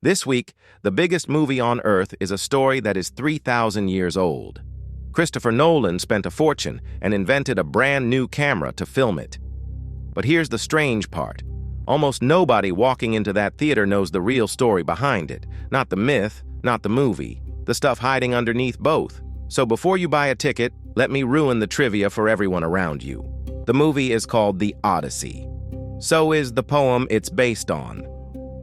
This week, the biggest movie on Earth is a story that is 3,000 years old. Christopher Nolan spent a fortune and invented a brand new camera to film it. But here's the strange part. Almost nobody walking into that theater knows the real story behind it. Not the myth, not the movie, the stuff hiding underneath both. So before you buy a ticket, let me ruin the trivia for everyone around you. The movie is called The Odyssey. So is the poem it's based on.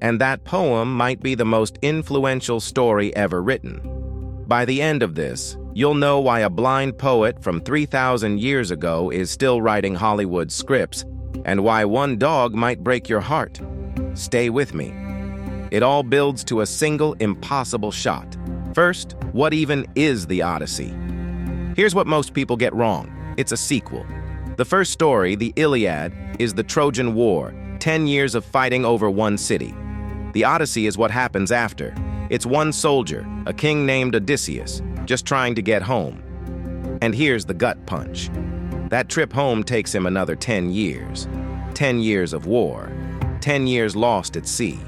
And that poem might be the most influential story ever written. By the end of this, you'll know why a blind poet from 3,000 years ago is still writing Hollywood scripts, and why one dog might break your heart. Stay with me. It all builds to a single impossible shot. First, what even is the Odyssey? Here's what most people get wrong. It's a sequel. The first story, the Iliad, is the Trojan War, 10 years of fighting over one city. The Odyssey is what happens after. It's one soldier, a king named Odysseus, just trying to get home. And here's the gut punch. That trip home takes him another 10 years. 10 years of war. 10 years lost at sea.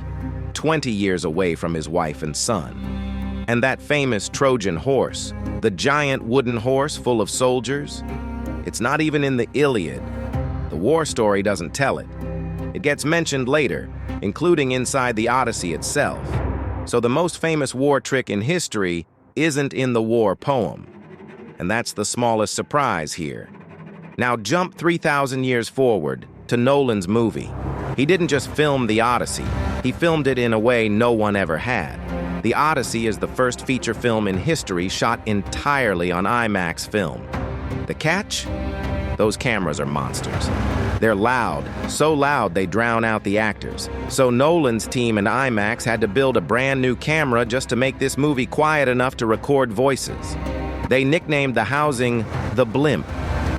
20 years away from his wife and son. And that famous Trojan horse, the giant wooden horse full of soldiers, it's not even in the Iliad. The war story doesn't tell it. It gets mentioned later, including inside the Odyssey itself. So the most famous war trick in history isn't in the war poem. And that's the smallest surprise here. Now jump 3,000 years forward to Nolan's movie. He didn't just film the Odyssey, he filmed it in a way no one ever had. The Odyssey is the first feature film in history shot entirely on IMAX film. The catch? Those cameras are monsters. They're loud, so loud they drown out the actors. So Nolan's team and IMAX had to build a brand new camera just to make this movie quiet enough to record voices. They nicknamed the housing the blimp.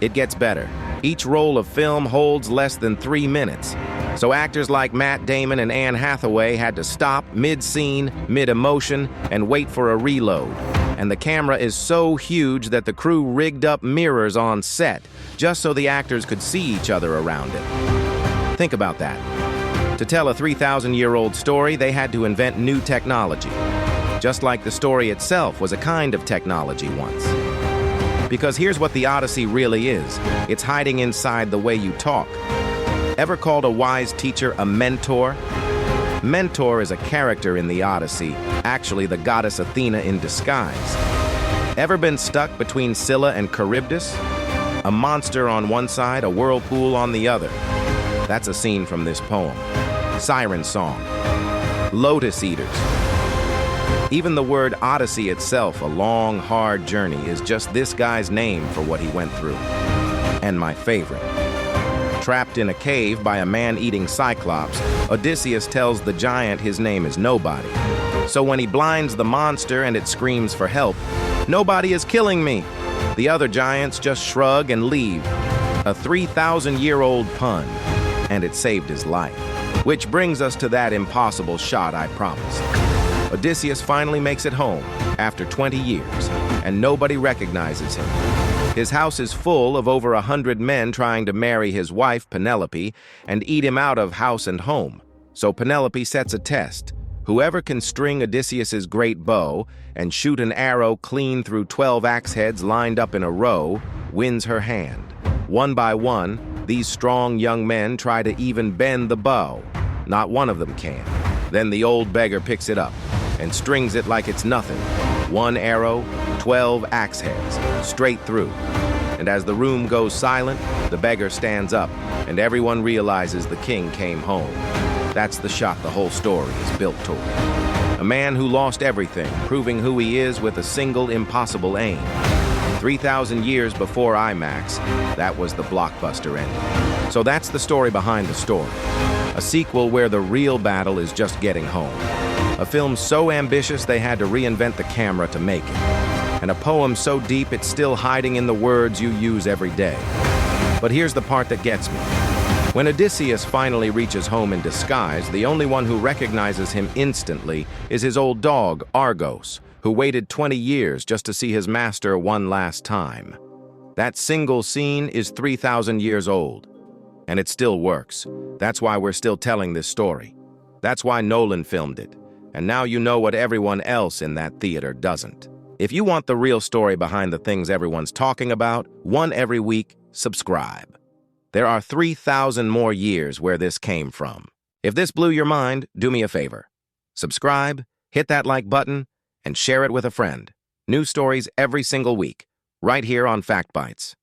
It gets better. Each roll of film holds less than 3 minutes. So actors like Matt Damon and Anne Hathaway had to stop mid-scene, mid-emotion, and wait for a reload. And the camera is so huge that the crew rigged up mirrors on set, just so the actors could see each other around it. Think about that. To tell a 3,000-year-old story, they had to invent new technology. Just like the story itself was a kind of technology once. Because here's what the Odyssey really is. It's hiding inside the way you talk. Ever called a wise teacher a mentor? Mentor is a character in the Odyssey, actually the goddess Athena in disguise. Ever been stuck between Scylla and Charybdis? A monster on one side, a whirlpool on the other. That's a scene from this poem. Siren Song. Lotus Eaters. Even the word Odyssey itself, a long, hard journey, is just this guy's name for what he went through. And my favorite. Trapped in a cave by a man-eating cyclops, Odysseus tells the giant his name is Nobody. So when he blinds the monster and it screams for help, "Nobody is killing me!" the other giants just shrug and leave. A 3,000-year-old pun, and it saved his life. Which brings us to that impossible shot I promised. Odysseus finally makes it home after 20 years, and nobody recognizes him. His house is full of over 100 men trying to marry his wife, Penelope, and eat him out of house and home. So Penelope sets a test. Whoever can string Odysseus's great bow and shoot an arrow clean through 12 axe heads lined up in a row wins her hand. One by one, these strong young men try to even bend the bow. Not one of them can. Then the old beggar picks it up and strings it like it's nothing. One arrow, 12 axe heads, straight through. And as the room goes silent, the beggar stands up, and everyone realizes the king came home. That's the shot the whole story is built toward. A man who lost everything, proving who he is with a single impossible aim. 3,000 years before IMAX, that was the blockbuster ending. So that's the story behind the story. A sequel where the real battle is just getting home. A film so ambitious they had to reinvent the camera to make it. And a poem so deep it's still hiding in the words you use every day. But here's the part that gets me. When Odysseus finally reaches home in disguise, the only one who recognizes him instantly is his old dog, Argos, who waited 20 years just to see his master one last time. That single scene is 3,000 years old. And it still works. That's why we're still telling this story. That's why Nolan filmed it. And now you know what everyone else in that theater doesn't. If you want the real story behind the things everyone's talking about, one every week, subscribe. There are 3,000 more years where this came from. If this blew your mind, do me a favor. Subscribe, hit that like button, and share it with a friend. New stories every single week, right here on Fact Bites.